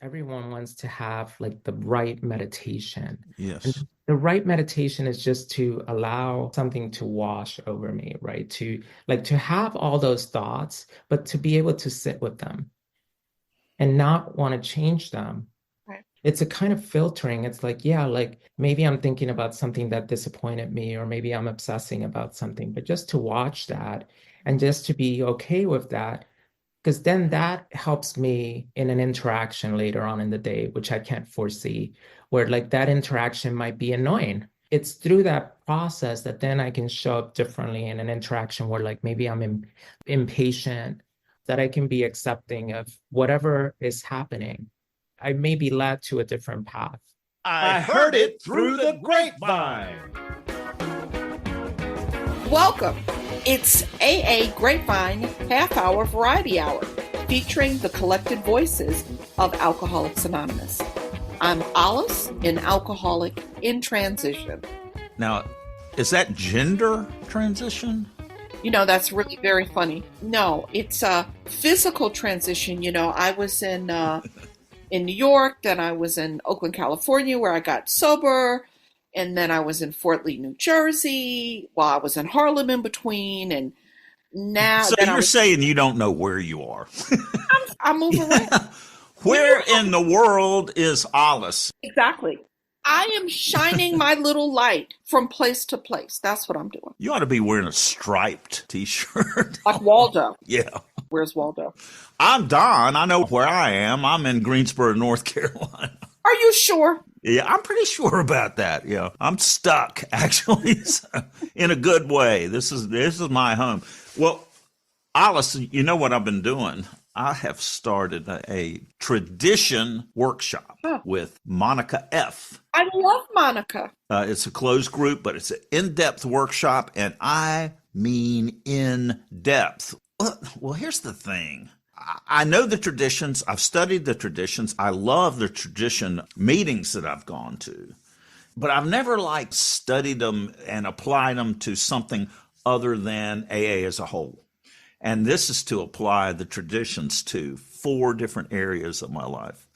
everyone wants to have like the right meditation. And Yes. the right meditation is just to allow something to wash over me, right? To have all those thoughts, but to be able to sit with them and not want to change them. Right. It's a kind of filtering. It's like, yeah, like maybe I'm thinking about something that disappointed me, or maybe I'm obsessing about something, but just to watch that and just to be okay with that, because then that helps me in an interaction later on in the day, which I can't foresee, where like that interaction might be annoying. It's through that process that then I can show up differently in an interaction where like maybe I'm impatient, that I can be accepting of whatever is happening. I may be led to a different path. I heard it through the grapevine. Welcome. It's AA Grapevine Half Hour Variety Hour, featuring the collected voices of Alcoholics Anonymous. I'm Olis, an alcoholic in transition. Now, is that gender transition? You know, that's really very funny. No, it's a physical transition. You know, I was in New York, then I was in Oakland, California, where I got sober. And then I was in Fort Lee, New Jersey, while I was in Harlem in between. And now... So you're saying you don't know where you are. I'm moving around. Where in the world is Olis? Exactly. I am shining my little light from place to place. That's what I'm doing. You ought to be wearing a striped t-shirt. Like Waldo. Yeah. Where's Waldo? I'm Don. I know where I am. I'm in Greensboro, North Carolina. Are you sure? Yeah, I'm pretty sure about that. Yeah, I'm stuck actually in a good way. This is my home. Well, Alice, you know what I've been doing? I have started a tradition workshop with Monica F. I love Monica. It's a closed group, but it's an in-depth workshop, and I mean in-depth. Well, here's the thing. I know the traditions. I've studied the traditions. I love the tradition meetings that I've gone to, but I've never studied them and applied them to something other than AA as a whole. And this is to apply the traditions to 4 different areas of my life.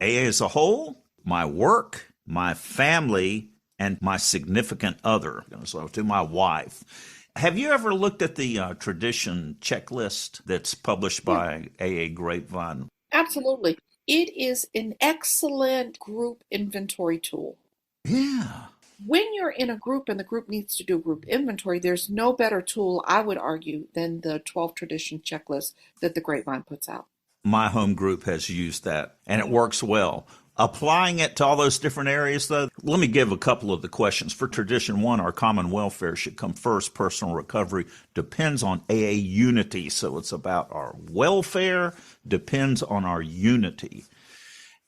AA as a whole, my work, my family, and my significant other. So to my wife. Have you ever looked at the tradition checklist that's published by AA Grapevine? Absolutely. It is an excellent group inventory tool. Yeah. When you're in a group and the group needs to do group inventory, there's no better tool, I would argue, than the 12 tradition checklist that the Grapevine puts out. My home group has used that, and it works well. Applying it to all those different areas, though, let me give a couple of the questions. For tradition 1, our common welfare should come first. Personal recovery depends on AA unity. So it's about our welfare, depends on our unity.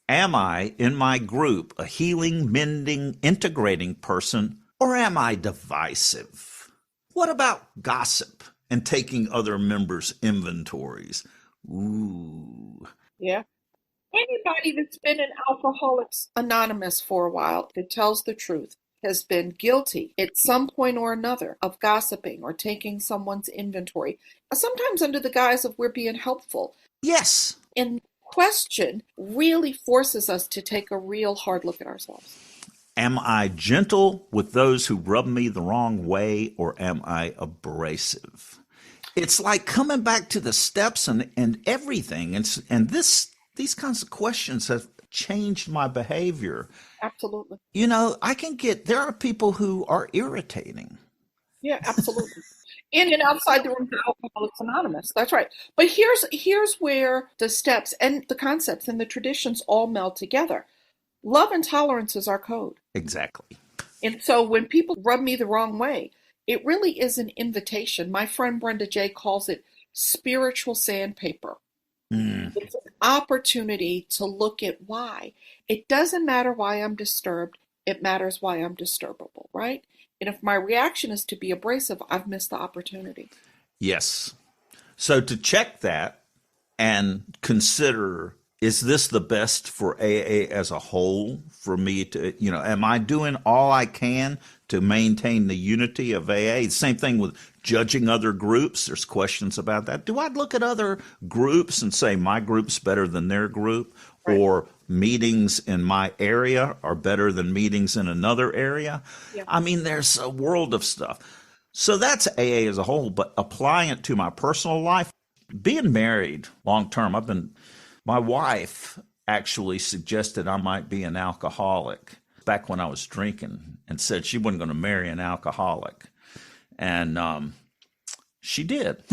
Am I, in my group, a healing, mending, integrating person, or am I divisive? What about gossip and taking other members' inventories? Ooh. Yeah. Anybody that's been in Alcoholics Anonymous for a while that tells the truth has been guilty at some point or another of gossiping or taking someone's inventory, sometimes under the guise of we're being helpful. Yes. And question really forces us to take a real hard look at ourselves. Am I gentle with those who rub me the wrong way, or am I abrasive? It's like coming back to the steps and everything. And these kinds of questions have changed my behavior. Absolutely. You know, there are people who are irritating. Yeah, absolutely. In and outside the room for Alcoholics Anonymous. That's right. But here's where the steps and the concepts and the traditions all meld together. Love and tolerance is our code. Exactly. And so when people rub me the wrong way, it really is an invitation. My friend Brenda J. calls it spiritual sandpaper. It's an opportunity to look at why. It doesn't matter why I'm disturbed. It matters why I'm disturbable, right? And if my reaction is to be abrasive, I've missed the opportunity. Yes. So to check that and consider is this the best for AA as a whole for me to, am I doing all I can to maintain the unity of AA? Same thing with judging other groups. There's questions about that. Do I look at other groups and say my group's better than their group? Right. Or meetings in my area are better than meetings in another area? Yeah. I mean, there's a world of stuff. So that's AA as a whole, but applying it to my personal life, being married long term, my wife actually suggested I might be an alcoholic back when I was drinking and said she wasn't going to marry an alcoholic. And she did.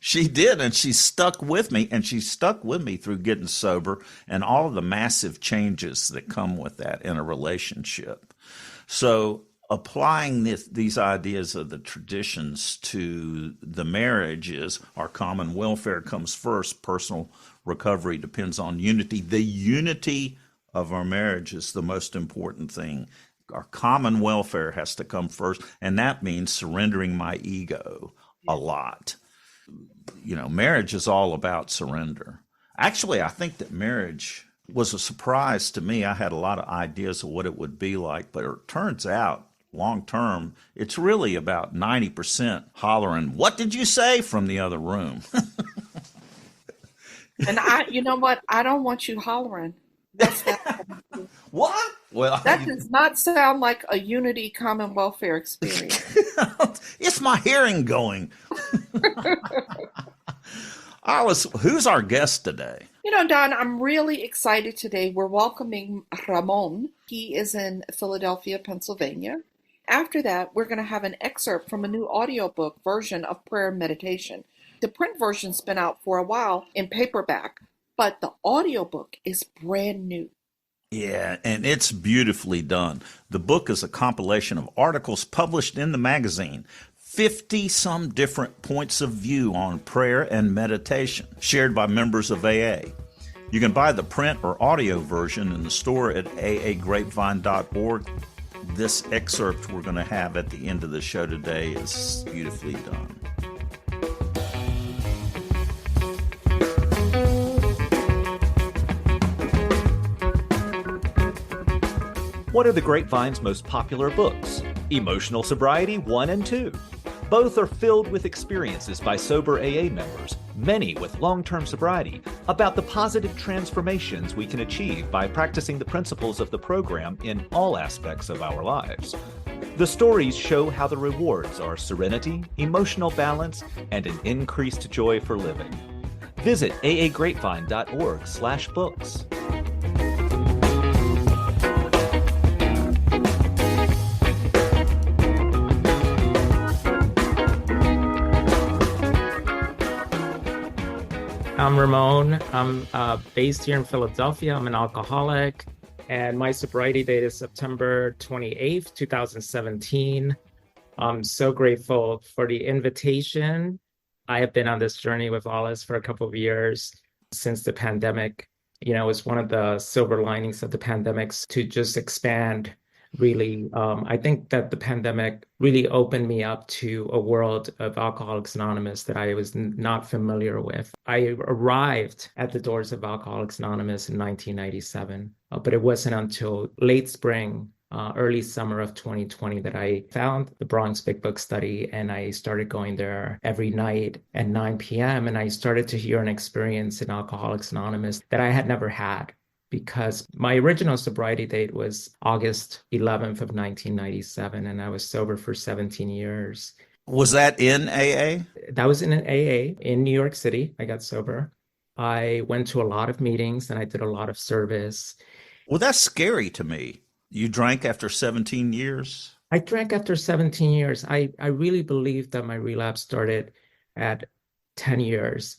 She did, and she stuck with me, and she stuck with me through getting sober and all the massive changes that come with that in a relationship. So applying these ideas of the traditions to the marriage is our common welfare comes first. Personal recovery depends on unity. The unity of our marriage is the most important thing. Our common welfare has to come first, and that means surrendering my ego a lot. Marriage is all about surrender. Actually, I think that marriage was a surprise to me. I had a lot of ideas of what it would be like, but it turns out long term, it's really about 90% hollering, "What did you say?" from the other room. And you know what? I don't want you hollering. What? Well, that does not sound like a unity common welfare experience. It's my hearing going. Olis, who's our guest today? Don, I'm really excited today. We're welcoming Ramon. He is in Philadelphia, Pennsylvania. After that, we're going to have an excerpt from a new audiobook version of Prayer and Meditation. The print version's been out for a while in paperback, but the audiobook is brand new. Yeah, and it's beautifully done. The book is a compilation of articles published in the magazine, 50 some different points of view on prayer and meditation, shared by members of AA. You can buy the print or audio version in the store at aagrapevine.org. This excerpt we're going to have at the end of the show today is beautifully done. One of the Grapevine's most popular books, Emotional Sobriety 1 and 2. Both are filled with experiences by sober AA members, many with long-term sobriety, about the positive transformations we can achieve by practicing the principles of the program in all aspects of our lives. The stories show how the rewards are serenity, emotional balance, and an increased joy for living. Visit aagrapevine.org/books. I'm Ramon. I'm based here in Philadelphia. I'm an alcoholic, and my sobriety date is September 28th, 2017. I'm so grateful for the invitation. I have been on this journey with Olis for a couple of years since the pandemic. It was one of the silver linings of the pandemics to just expand. Really, I think that the pandemic really opened me up to a world of Alcoholics Anonymous that I was not familiar with. I arrived at the doors of Alcoholics Anonymous in 1997, but it wasn't until late spring, early summer of 2020 that I found the Bronx Big Book Study, and I started going there every night at 9 p.m. And I started to hear an experience in Alcoholics Anonymous that I had never had, because my original sobriety date was August 11th of 1997, and I was sober for 17 years. Was that in AA? That was in an AA in New York City. I got sober. I went to a lot of meetings and I did a lot of service. Well, that's scary to me. You drank after 17 years? I drank after 17 years. I really believe that my relapse started at 10 years.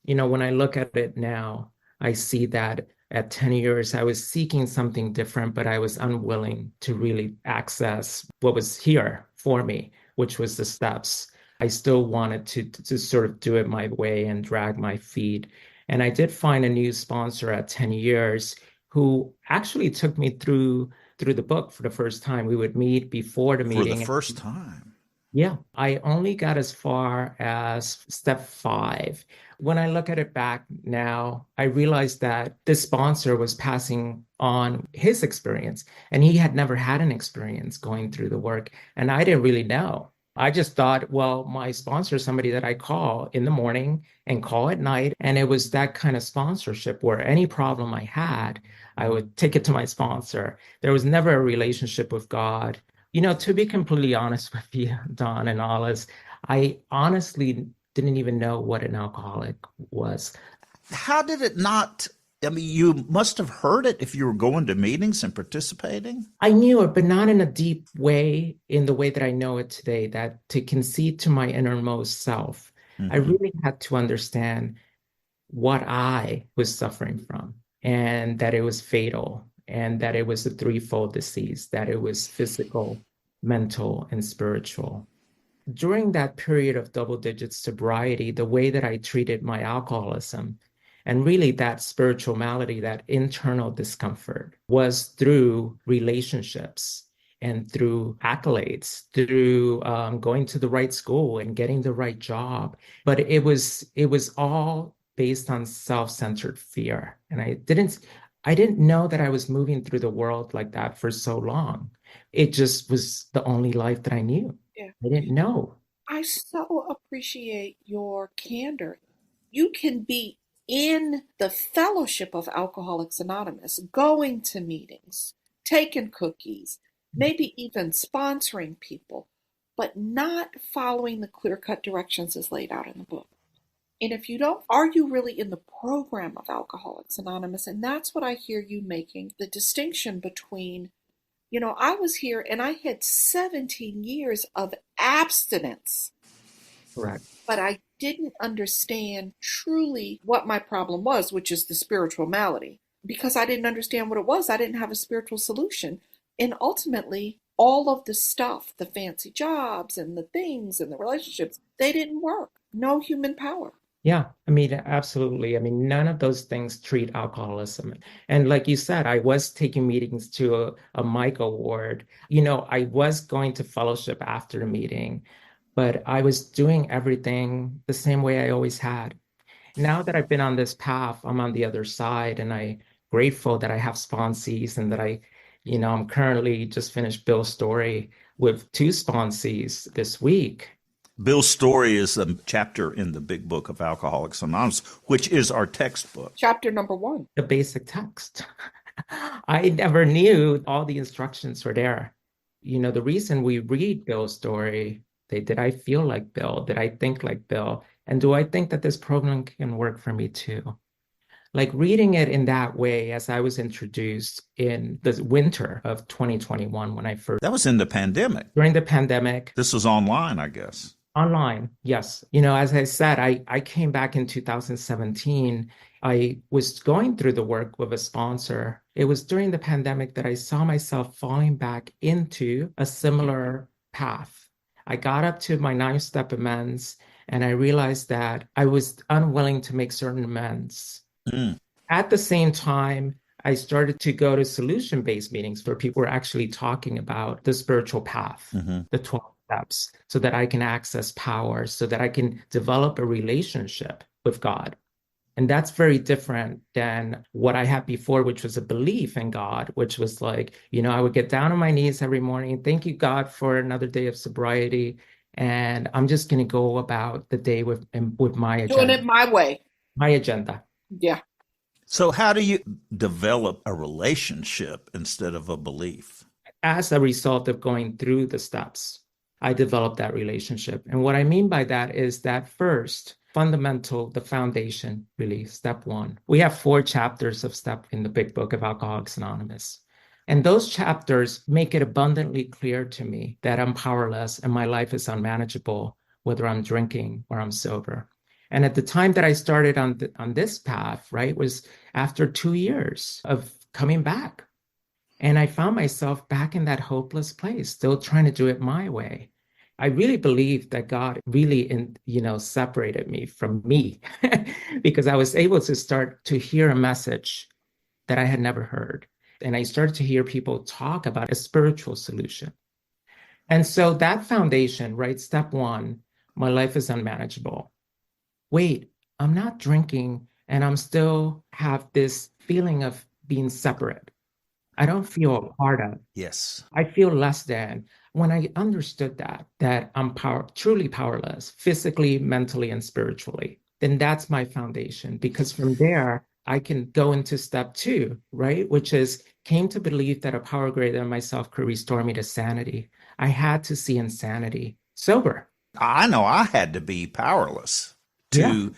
When I look at it now, I see that at 10 years, I was seeking something different, but I was unwilling to really access what was here for me, which was the steps. I still wanted to sort of do it my way and drag my feet. And I did find a new sponsor at 10 years who actually took me through the book for the first time. We would meet before the meeting. For the first time? Yeah, I only got as far as step 5. When I look at it back now, I realized that this sponsor was passing on his experience, and he had never had an experience going through the work. And I didn't really know. I just thought, well, my sponsor is somebody that I call in the morning and call at night. And it was that kind of sponsorship where any problem I had, I would take it to my sponsor. There was never a relationship with God. To be completely honest with you, Don and Olis, I honestly didn't even know what an alcoholic was. How did it not? I mean, you must have heard it if you were going to meetings and participating. I knew it, but not in a deep way, in the way that I know it today, that to concede to my innermost self, I Mm-hmm. really had to understand what I was suffering from, and that it was fatal, and that it was a threefold disease, that it was physical, mental, and spiritual. During that period of double digit sobriety, the way that I treated my alcoholism and really that spiritual malady, that internal discomfort, was through relationships and through accolades, through going to the right school and getting the right job. But it was all based on self-centered fear. And I didn't know that I was moving through the world like that for so long. It just was the only life that I knew. Yeah. I didn't know. I so appreciate your candor. You can be in the fellowship of Alcoholics Anonymous, going to meetings, taking cookies, maybe even sponsoring people, but not following the clear-cut directions as laid out in the book. And if you don't, are you really in the program of Alcoholics Anonymous? And that's what I hear you making the distinction between, I was here and I had 17 years of abstinence, Correct. but I didn't understand truly what my problem was, which is the spiritual malady. Because I didn't understand what it was, I didn't have a spiritual solution. And ultimately, all of the stuff, the fancy jobs and the things and the relationships, they didn't work. No human power. Yeah, I mean, absolutely. I mean, none of those things treat alcoholism. And like you said, I was taking meetings to a Mike Award. I was going to fellowship after the meeting, but I was doing everything the same way I always had. Now that I've been on this path, I'm on the other side, and I'm grateful that I have sponsees and that I'm currently just finished Bill's story with 2 sponsees this week. Bill's story is a chapter in the big book of Alcoholics Anonymous, which is our textbook. Chapter number 1. The basic text. I never knew all the instructions were there. The reason we read Bill's story, did I feel like Bill? Did I think like Bill? And do I think that this program can work for me too? Like reading it in that way, as I was introduced in the winter of 2021, That was in the pandemic. during the pandemic. This was online, I guess. Online, yes. As I said, I came back in 2017. I was going through the work with a sponsor. It was during the pandemic that I saw myself falling back into a similar path. I got up to my 9-step amends, and I realized that I was unwilling to make certain amends. Mm. At the same time, I started to go to solution-based meetings where people were actually talking about the spiritual path, the 12 steps, so that I can access power, so that I can develop a relationship with God. And that's very different than what I had before, which was a belief in God, which was like, I would get down on my knees every morning. Thank you, God, for another day of sobriety. And I'm just going to go about the day with my agenda. Doing it my way. My agenda. Yeah. So how do you develop a relationship instead of a belief? As a result of going through the steps, I developed that relationship. And what I mean by that is that first, the foundation, really, step 1. We have 4 chapters of step in the big book of Alcoholics Anonymous. And those chapters make it abundantly clear to me that I'm powerless and my life is unmanageable, whether I'm drinking or I'm sober. And at the time that I started on this path, right, was after 2 years of coming back. And I found myself back in that hopeless place, still trying to do it my way. I really believe that God really, separated me from me because I was able to start to hear a message that I had never heard. And I started to hear people talk about a spiritual solution. And so that foundation, right? Step one, my life is unmanageable. Wait, I'm not drinking and I'm still have this feeling of being separate. I don't feel a part of. Yes. I feel less than. When I understood that I'm truly powerless, physically, mentally, and spiritually, then that's my foundation. Because from there, I can go into step two, right? Which is came to believe that a power greater than myself could restore me to sanity. I had to see insanity sober. I know I had to be powerless Yeah. to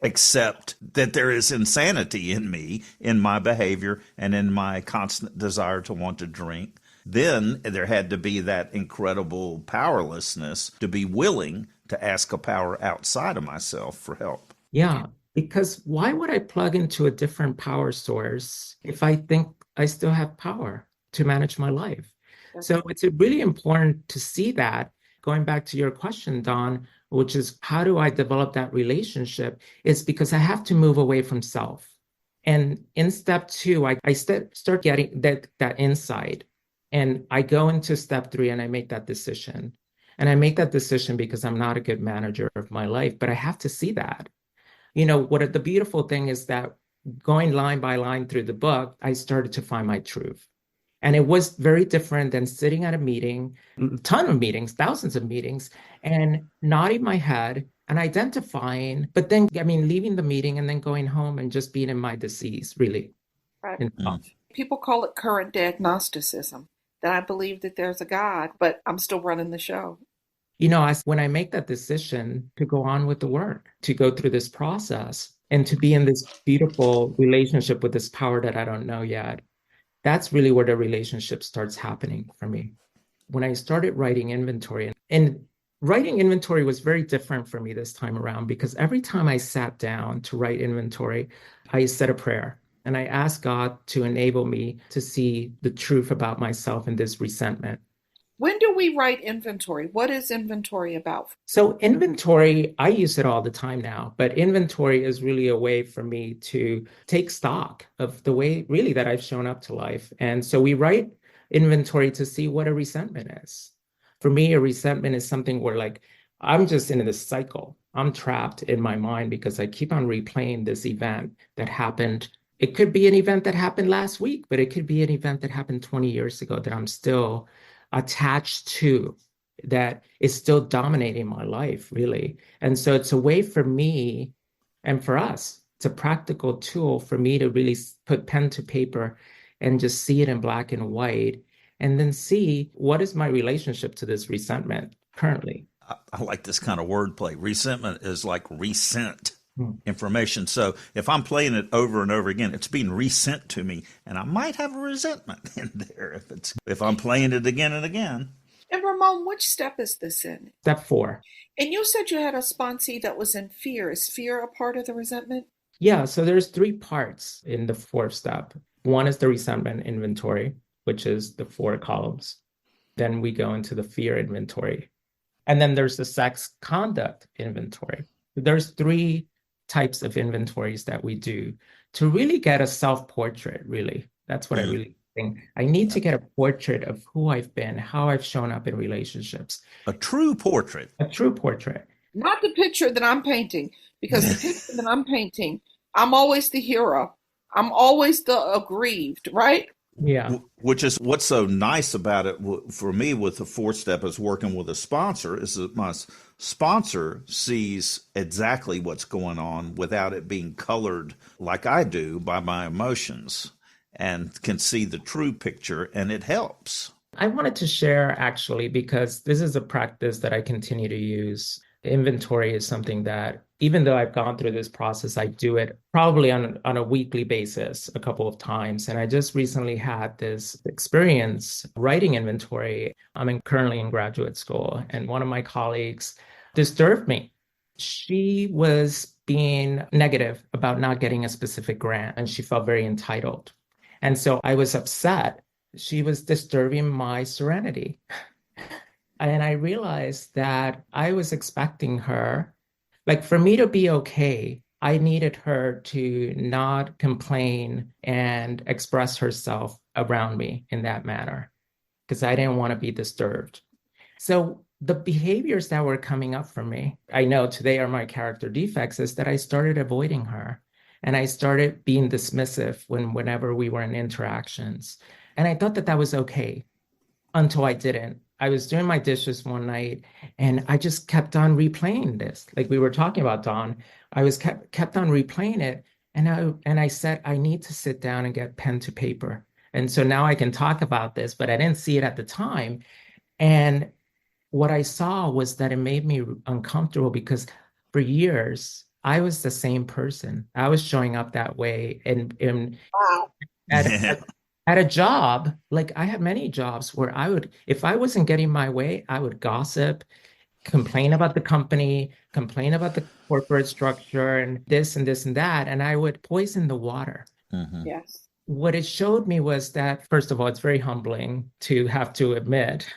accept that there is insanity in me, in my behavior, and in my constant desire to want to drink. Then there had to be that incredible powerlessness to be willing to ask a power outside of myself for help. Yeah. Because why would I plug into a different power source if I think I still have power to manage my life? So it's really important to see that. Going back to your question, Don, which is how do I develop that relationship? It's because I have to move away from self. And in step two, I start getting that insight. And I go into step three and I make that decision. And I make that decision because I'm not a good manager of my life, but I have to see that. What the beautiful thing is that going line by line through the book, I started to find my truth. And it was very different than sitting at a meeting, a ton of meetings, thousands of meetings, and nodding my head and identifying, but then, I mean, leaving the meeting and then going home and just being in my disease, really. Right. Mm. People call it current day agnosticism, that I believe that there's a God, but I'm still running the show. When I make that decision to go on with the work, to go through this process and to be in this beautiful relationship with this power that I don't know yet, that's really where the relationship starts happening for me. When I started writing inventory, and writing inventory was very different for me this time around because every time I sat down to write inventory, I said a prayer and I asked God to enable me to see the truth about myself and this resentment. When do we write inventory? What is inventory about? So inventory, I use it all the time now, but inventory is really a way for me to take stock of the way really that I've shown up to life. And so we write inventory to see what a resentment is. For me, a resentment is something where like I'm just in this cycle. I'm trapped in my mind because I keep on replaying this event that happened. It could be an event that happened last week, but it could be an event that happened 20 years ago that I'm still attached to, that is still dominating my life, really. And so it's a way for me and for us, it's a practical tool for me to really put pen to paper and just see it in black and white, and then see what is my relationship to this resentment currently. I like this kind of wordplay. Resentment is like resent Hmm. information. So if I'm playing it over and over again, it's being resent to me, and I might have a resentment in there if I'm playing it again and again. And Ramon, which step is this in? Step four. And you said you had a sponsee that was in fear. Is fear a part of the resentment? Yeah, so there's three parts in the fourth step. One is the resentment inventory, which is the 4 columns. Then we go into the fear inventory. And then there's the sex conduct inventory. There's 3 types of inventories that we do to really get a self-portrait, really. That's what I really think. I need to get a portrait of who I've been, how I've shown up in relationships. A true portrait. A true portrait. Not the picture that I'm painting, because the picture that I'm painting, I'm always the hero. I'm always the aggrieved, right? Yeah. Which is what's so nice about it for me with the 4th step is working with a sponsor, is that my sponsor sees exactly what's going on without it being colored like I do by my emotions, and can see the true picture, and it helps. I wanted to share actually because this is a practice that I continue to use. Inventory is something that, even though I've gone through this process, I do it probably on a weekly basis a couple of times. And I just recently had this experience writing inventory. I'm currently in graduate school, and one of my colleagues disturbed me. She was being negative about not getting a specific grant, and she felt very entitled. And so I was upset. She was disturbing my serenity. And I realized that I was expecting her, like for me to be okay, I needed her to not complain and express herself around me in that manner because I didn't want to be disturbed. So the behaviors that were coming up for me, I know today are my character defects, is that I started avoiding her and I started being dismissive whenever we were in interactions. And I thought that that was okay until I didn't. I was doing my dishes one night and I just kept on replaying this. Like we were talking about, Don, I was kept on replaying it. And I said, I need to sit down and get pen to paper. And so now I can talk about this, but I didn't see it at the time. And what I saw was that it made me uncomfortable because for years I was the same person. I was showing up that way and Wow. at, at at a job, like I had many jobs where I would, if I wasn't getting my way, I would gossip, complain about the company, complain about the corporate structure and this and this and that, and I would poison the water. Mhm. Yes. What it showed me was that, first of all, it's very humbling to have to admit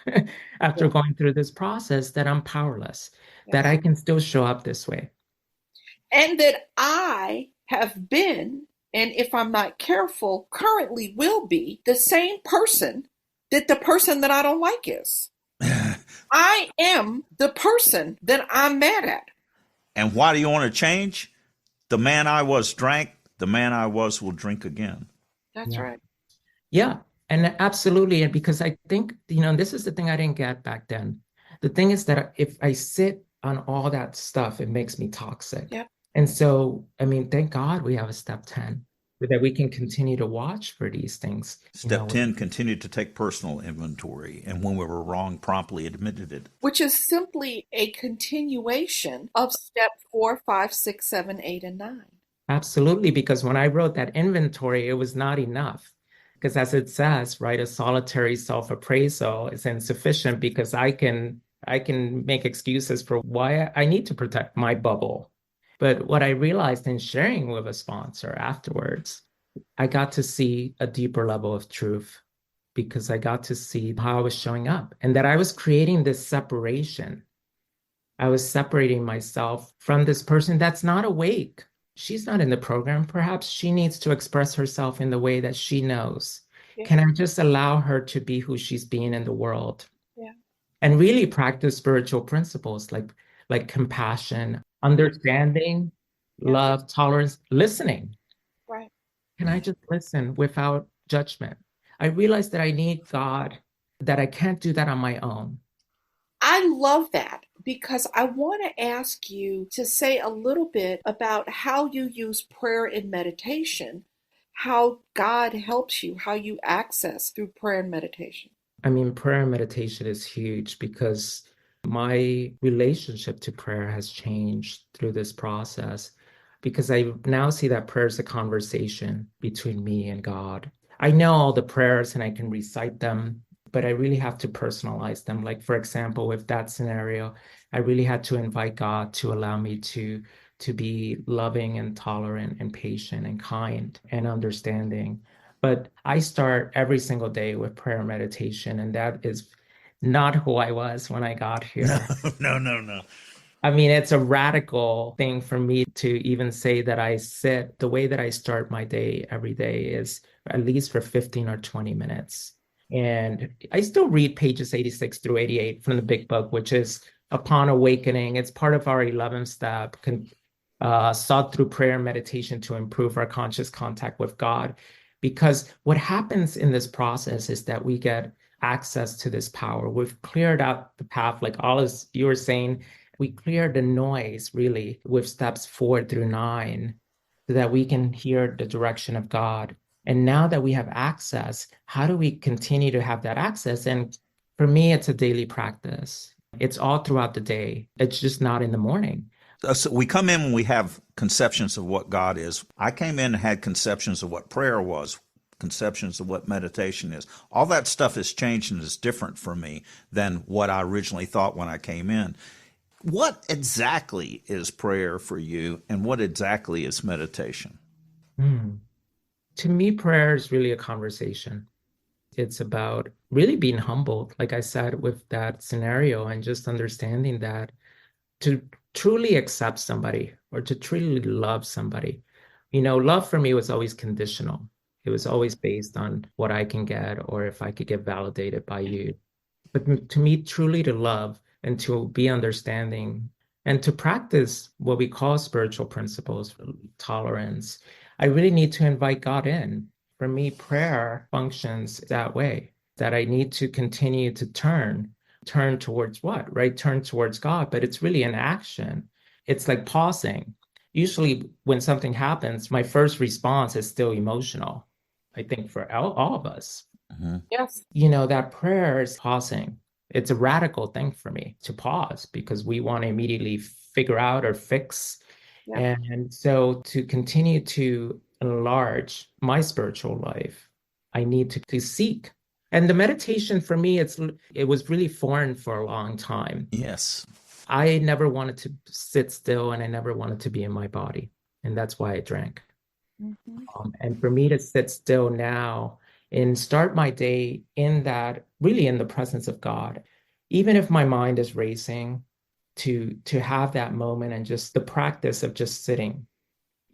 after Yeah. going through this process that I'm powerless, that Yes. I can still show up this way. And that I have been, and if I'm not careful, currently will be the same person that the person that I don't like is. I am the person that I'm mad at. And why do you want to change? The man I was drank, the man I was will drink again. That's Yeah. right. Yeah, and absolutely. And because I think, this is the thing I didn't get back then. The thing is that if I sit on all that stuff, it makes me toxic. Yep. And so, I mean, thank God we have a step 10 so that we can continue to watch for these things. Step 10, continued to take personal inventory, and when we were wrong, promptly admitted it. Which is simply a continuation of step 4, 5, 6, 7, 8, and 9. Absolutely, because when I wrote that inventory, it was not enough. Because as it says, right, a solitary self-appraisal is insufficient because I can make excuses for why I need to protect my bubble. But what I realized in sharing with a sponsor afterwards, I got to see a deeper level of truth because I got to see how I was showing up and that I was creating this separation. I was separating myself from this person that's not awake. She's not in the program. Perhaps she needs to express herself in the way that she knows. Yeah. Can I just allow her to be who she's being in the world? Yeah. And really practice spiritual principles like compassion, understanding, love, tolerance, listening. Right. Can I just listen without judgment? I realize that I need God, that I can't do that on my own. I love that because I want to ask you to say a little bit about how you use prayer and meditation, how God helps you, how you access through prayer and meditation. I mean, prayer and meditation is huge because my relationship to prayer has changed through this process because I now see that prayer is a conversation between me and God. I know all the prayers and I can recite them, but I really have to personalize them. Like, for example, with that scenario, I really had to invite God to allow me to be loving and tolerant and patient and kind and understanding. But I start every single day with prayer and meditation, and that is not who I was when I got here. No. I mean, it's a radical thing for me to even say that I sit. The way that I start my day every day is at least for 15 or 20 minutes. And I still read pages 86 through 88 from the big book, which is Upon Awakening. It's part of our 11th step, sought through prayer and meditation to improve our conscious contact with God. Because what happens in this process is that we get access to this power. We've cleared out the path, like Olis, you were saying, we cleared the noise really with steps 4 through 9 so that we can hear the direction of God. And now that we have access, how do we continue to have that access? And for me, it's a daily practice. It's all throughout the day. It's just not in the morning. So we come in when we have conceptions of what God is. I came in and had conceptions of what prayer was, conceptions of what meditation is. All that stuff has changed and is different for me than what I originally thought when I came in. What exactly is prayer for you, and what exactly is meditation? To me, prayer is really a conversation. It's about really being humbled, like I said, with that scenario, and just understanding that to truly accept somebody or to truly love somebody, love for me was always conditional. It was always based on what I can get or if I could get validated by you. But to me, truly to love and to be understanding and to practice what we call spiritual principles, tolerance, I really need to invite God in. For me, prayer functions that way, that I need to continue to turn towards what, right? Turn towards God, but it's really an action. It's like pausing. Usually, when something happens, my first response is still emotional. I think for all of us, Yes. that prayer is pausing. It's a radical thing for me to pause because we want to immediately figure out or fix. Yeah. And so to continue to enlarge my spiritual life, I need to seek. And the meditation for me, it was really foreign for a long time. Yes. I never wanted to sit still and I never wanted to be in my body. And that's why I drank. And for me to sit still now and start my day in that, really in the presence of God, even if my mind is racing, to have that moment and just the practice of just sitting.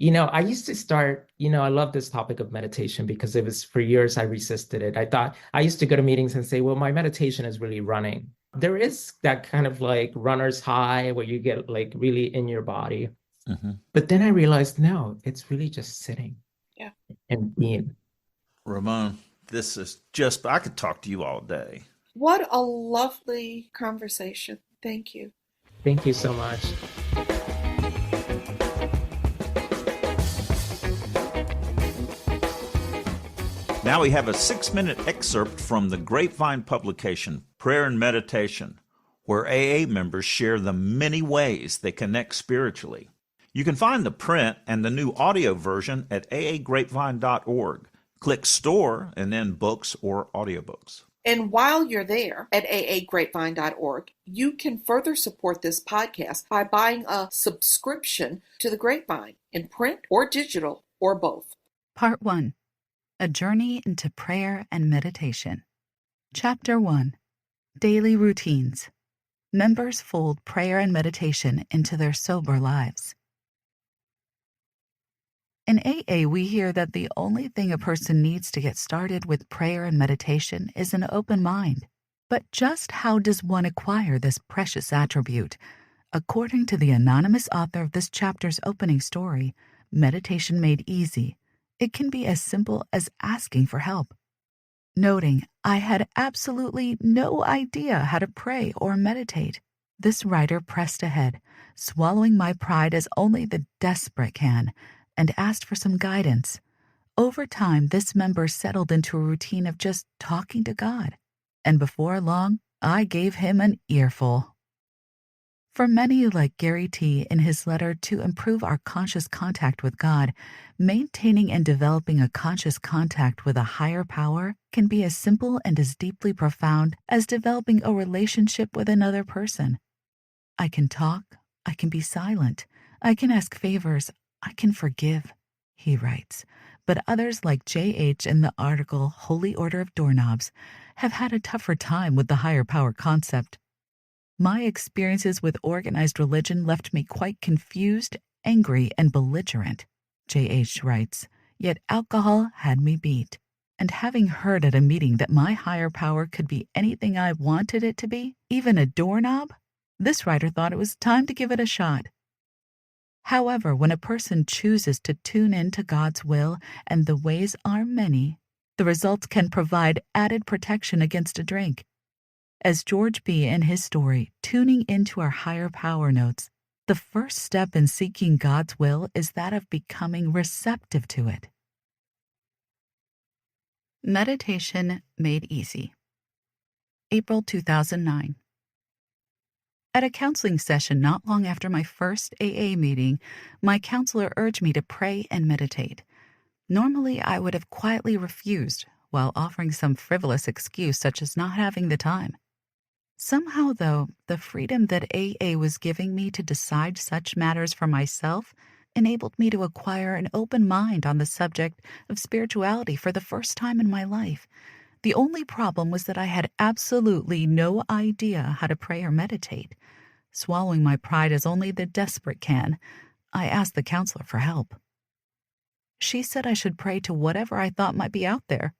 I used to start, I love this topic of meditation because it was for years I resisted it. I thought I used to go to meetings and say, well, my meditation is really running. There is that kind of like runner's high where you get like really in your body. But then I realized, no, it's really just sitting. Yeah. And being. Ramon, I could talk to you all day. What a lovely conversation. Thank you. Thank you so much. Now we have a 6-minute excerpt from the Grapevine publication, Prayer and Meditation, where AA members share the many ways they connect spiritually. You can find the print and the new audio version at aagrapevine.org. Click Store and then Books or Audiobooks. And while you're there at aagrapevine.org, you can further support this podcast by buying a subscription to the Grapevine in print or digital or both. Part 1. A Journey into Prayer and Meditation. Chapter 1. Daily Routines. Members fold prayer and meditation into their sober lives. In AA, we hear that the only thing a person needs to get started with prayer and meditation is an open mind. But just how does one acquire this precious attribute? According to the anonymous author of this chapter's opening story, Meditation Made Easy, it can be as simple as asking for help. Noting, I had absolutely no idea how to pray or meditate, this writer pressed ahead, swallowing my pride as only the desperate can, and asked for some guidance. Over time, this member settled into a routine of just talking to God, and before long, I gave him an earful. For many, like Gary T. in his letter To Improve Our Conscious Contact with God, maintaining and developing a conscious contact with a higher power can be as simple and as deeply profound as developing a relationship with another person. I can talk, I can be silent, I can ask favors, I can forgive, he writes, but others like J.H. in the article Holy Order of Doorknobs have had a tougher time with the higher power concept. My experiences with organized religion left me quite confused, angry, and belligerent, J.H. writes, yet alcohol had me beat. And having heard at a meeting that my higher power could be anything I wanted it to be, even a doorknob, this writer thought it was time to give it a shot. However, when a person chooses to tune in to God's will, and the ways are many, the results can provide added protection against a drink. As George B. in his story, Tuning into Our Higher Power notes, the first step in seeking God's will is that of becoming receptive to it. Meditation Made Easy. April 2009. At a counseling session not long after my first AA meeting, my counselor urged me to pray and meditate. Normally, I would have quietly refused, while offering some frivolous excuse such as not having the time. Somehow, though, the freedom that AA was giving me to decide such matters for myself enabled me to acquire an open mind on the subject of spirituality for the first time in my life. The only problem was that I had absolutely no idea how to pray or meditate. Swallowing my pride as only the desperate can, I asked the counselor for help. She said I should pray to whatever I thought might be out there.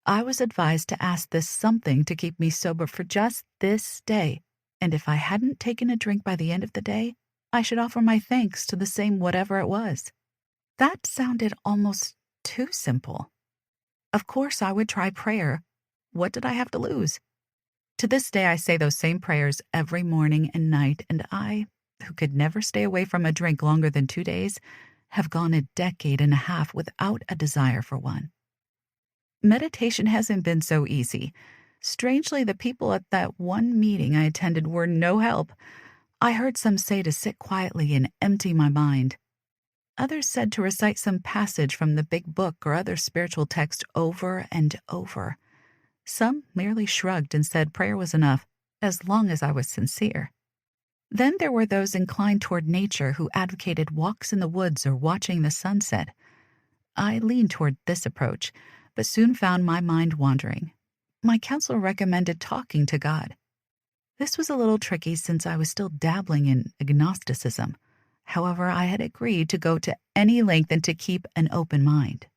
I was advised to ask this something to keep me sober for just this day, and if I hadn't taken a drink by the end of the day, I should offer my thanks to the same whatever it was. That sounded almost too simple. Of course, I would try prayer. What did I have to lose? To this day, I say those same prayers every morning and night, and I, who could never stay away from a drink longer than 2 days, have gone a decade and a half without a desire for one. Meditation hasn't been so easy. Strangely, the people at that one meeting I attended were no help. I heard some say to sit quietly and empty my mind. Others said to recite some passage from the big book or other spiritual text over and over. Some merely shrugged and said prayer was enough, as long as I was sincere. Then there were those inclined toward nature who advocated walks in the woods or watching the sunset. I leaned toward this approach, but soon found my mind wandering. My counselor recommended talking to God. This was a little tricky since I was still dabbling in agnosticism. However, I had agreed to go to any length and to keep an open mind.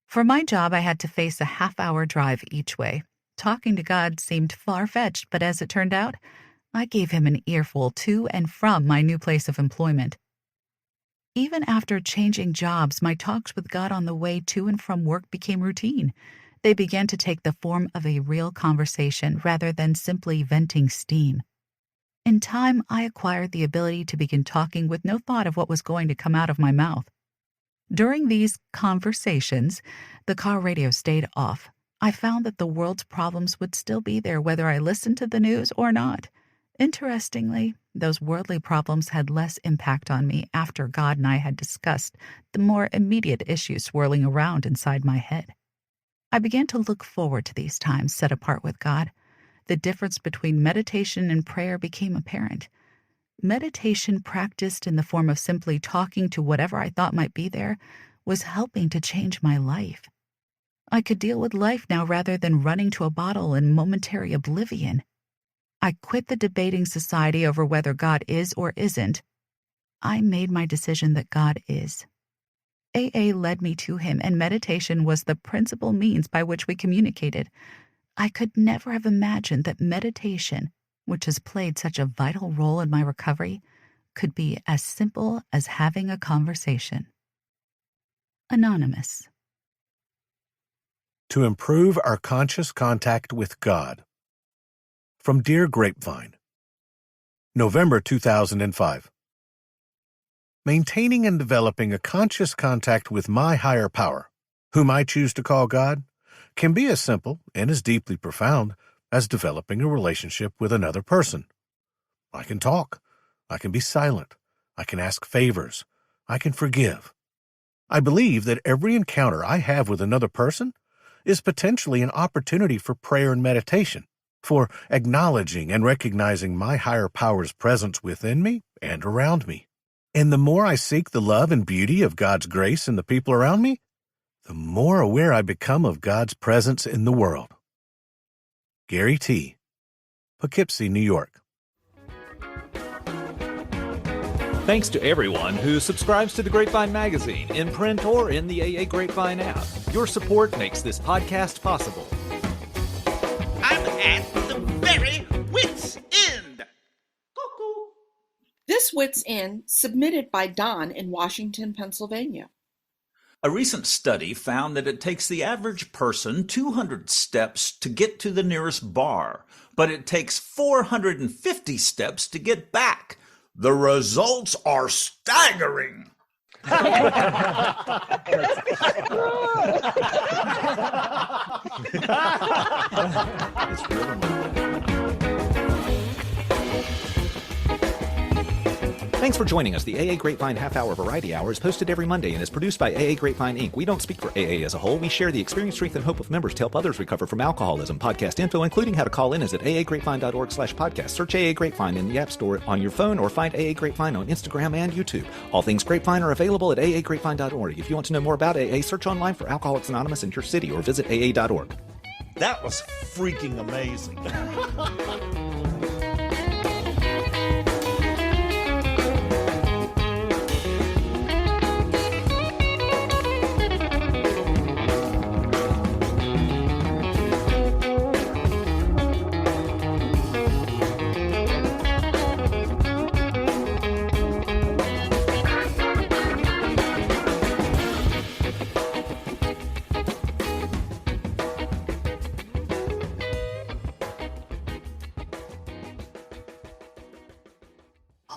For my job, I had to face a half-hour drive each way. Talking to God seemed far-fetched, but as it turned out, I gave him an earful to and from my new place of employment. Even after changing jobs, my talks with God on the way to and from work became routine. They began to take the form of a real conversation rather than simply venting steam. In time, I acquired the ability to begin talking with no thought of what was going to come out of my mouth. During these conversations, the car radio stayed off. I found that the world's problems would still be there whether I listened to the news or not. Interestingly, those worldly problems had less impact on me after God and I had discussed the more immediate issues swirling around inside my head. I began to look forward to these times set apart with God. The difference between meditation and prayer became apparent. Meditation, practiced in the form of simply talking to whatever I thought might be there, was helping to change my life. I could deal with life now rather than running to a bottle in momentary oblivion. I quit the debating society over whether God is or isn't. I made my decision that God is. AA led me to him, and meditation was the principal means by which we communicated. I could never have imagined that meditation, which has played such a vital role in my recovery, could be as simple as having a conversation. Anonymous. To improve our conscious contact with God. From Dear Grapevine. November 2005. Maintaining and developing a conscious contact with my higher power, whom I choose to call God, can be as simple and as deeply profound as developing a relationship with another person. I can talk. I can be silent. I can ask favors. I can forgive. I believe that every encounter I have with another person is potentially an opportunity for prayer and meditation, for acknowledging and recognizing my higher power's presence within me and around me. And the more I seek the love and beauty of God's grace in the people around me, the more aware I become of God's presence in the world. Gary T., Poughkeepsie, New York. Thanks to everyone who subscribes to the Grapevine magazine in print or in the AA Grapevine app. Your support makes this podcast possible. I'm at the very wit's end. Cuckoo. This Wit's End, submitted by Don in Washington, Pennsylvania. A recent study found that it takes the average person 200 steps to get to the nearest bar, but it takes 450 steps to get back. The results are staggering. Thanks for joining us. The AA Grapevine Half-Hour Variety Hour is posted every Monday and is produced by AA Grapevine, Inc. We don't speak for AA as a whole. We share the experience, strength, and hope of members to help others recover from alcoholism. Podcast info, including how to call in, is at aagrapevine.org/podcast. Search AA Grapevine in the App Store on your phone or find AA Grapevine on Instagram and YouTube. All things Grapevine are available at aagrapevine.org. If you want to know more about AA, search online for Alcoholics Anonymous in your city or visit aa.org. That was freaking amazing.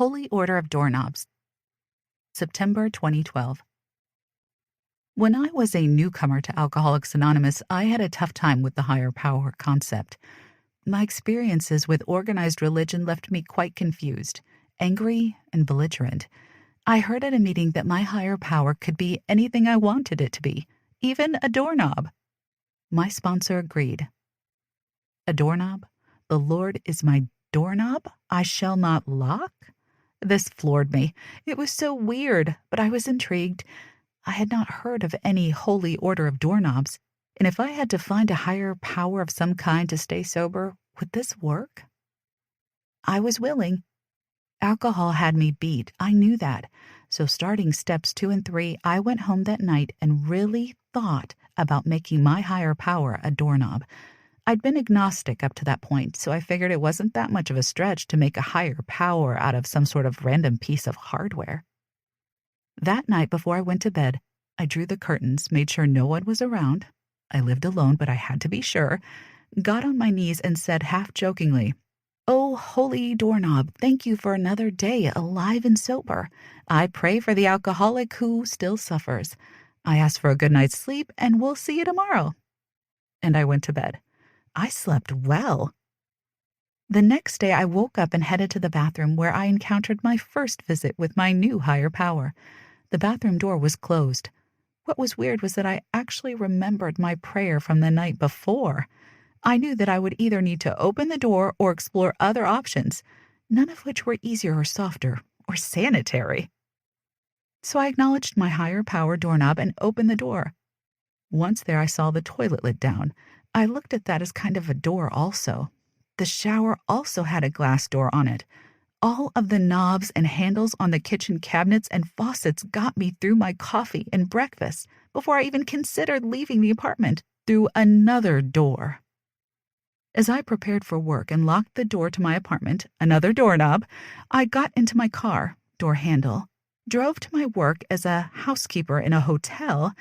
Holy Order of Doorknobs, September 2012. When I was a newcomer to Alcoholics Anonymous, I had a tough time with the higher power concept. My experiences with organized religion left me quite confused, angry, and belligerent. I heard at a meeting that my higher power could be anything I wanted it to be, even a doorknob. My sponsor agreed. A doorknob? The Lord is my doorknob? I shall not lock? This floored me. It was so weird, but I was intrigued. I had not heard of any holy order of doorknobs, and if I had to find a higher power of some kind to stay sober, would this work? I was willing. Alcohol had me beat, I knew that. So starting steps 2 and 3, I went home that night and really thought about making my higher power a doorknob. I'd been agnostic up to that point, so I figured it wasn't that much of a stretch to make a higher power out of some sort of random piece of hardware. That night before I went to bed, I drew the curtains, made sure no one was around. I lived alone, but I had to be sure. Got on my knees and said half-jokingly, "Oh, holy doorknob, thank you for another day alive and sober. I pray for the alcoholic who still suffers. I ask for a good night's sleep, and we'll see you tomorrow." And I went to bed. I slept well. The next day, I woke up and headed to the bathroom where I encountered my first visit with my new higher power. The bathroom door was closed. What was weird was that I actually remembered my prayer from the night before. I knew that I would either need to open the door or explore other options, none of which were easier or softer or sanitary. So I acknowledged my higher power doorknob and opened the door. Once there, I saw the toilet lid down. I looked at that as kind of a door also. The shower also had a glass door on it. All of the knobs and handles on the kitchen cabinets and faucets got me through my coffee and breakfast before I even considered leaving the apartment through another door. As I prepared for work and locked the door to my apartment, another doorknob, I got into my car, door handle, drove to my work as a housekeeper in a hotel.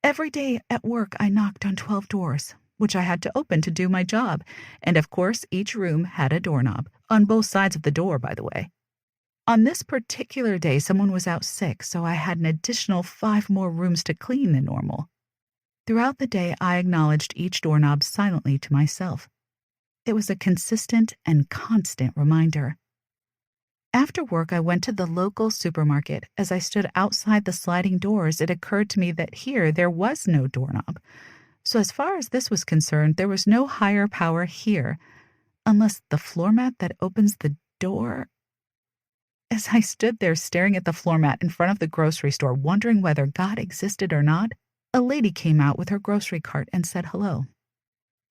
Every day at work, I knocked on 12 doors, which I had to open to do my job, and of course each room had a doorknob, on both sides of the door, by the way. On this particular day, someone was out sick, so I had an additional 5 more rooms to clean than normal. Throughout the day, I acknowledged each doorknob silently to myself. It was a consistent and constant reminder. After work, I went to the local supermarket. As I stood outside the sliding doors, it occurred to me that here there was no doorknob. So as far as this was concerned, there was no higher power here, unless the floor mat that opens the door. As I stood there staring at the floor mat in front of the grocery store, wondering whether God existed or not, a lady came out with her grocery cart and said hello.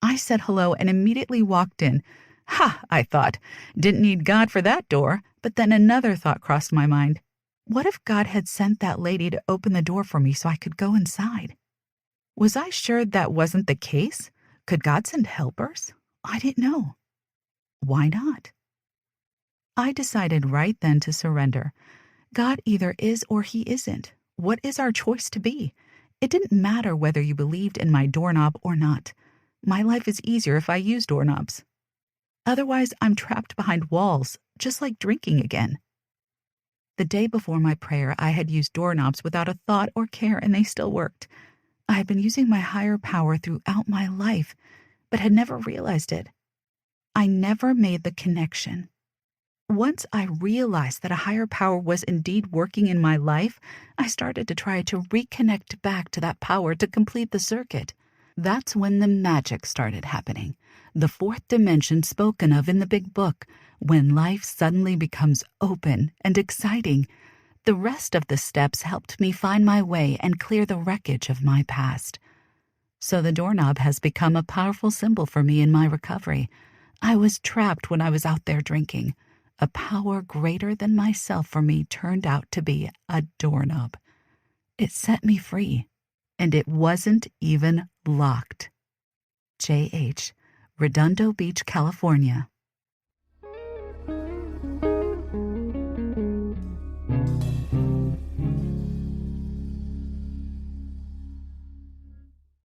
I said hello and immediately walked in. Ha, I thought, didn't need God for that door. But then another thought crossed my mind. What if God had sent that lady to open the door for me so I could go inside? Was I sure that wasn't the case? Could God send helpers? I didn't know. Why not? I decided right then to surrender. God either is or he isn't. What is our choice to be? It didn't matter whether you believed in my doorknob or not. My life is easier if I use doorknobs. Otherwise, I'm trapped behind walls, just like drinking again. The day before my prayer, I had used doorknobs without a thought or care, and they still worked. I had been using my higher power throughout my life, but had never realized it. I never made the connection. Once I realized that a higher power was indeed working in my life, I started to try to reconnect back to that power to complete the circuit. That's when the magic started happening. The 4th dimension spoken of in the Big Book, when life suddenly becomes open and exciting. The rest of the steps helped me find my way and clear the wreckage of my past. So the doorknob has become a powerful symbol for me in my recovery. I was trapped when I was out there drinking. A power greater than myself for me turned out to be a doorknob. It set me free, and it wasn't even locked. J.H., Redondo Beach, California,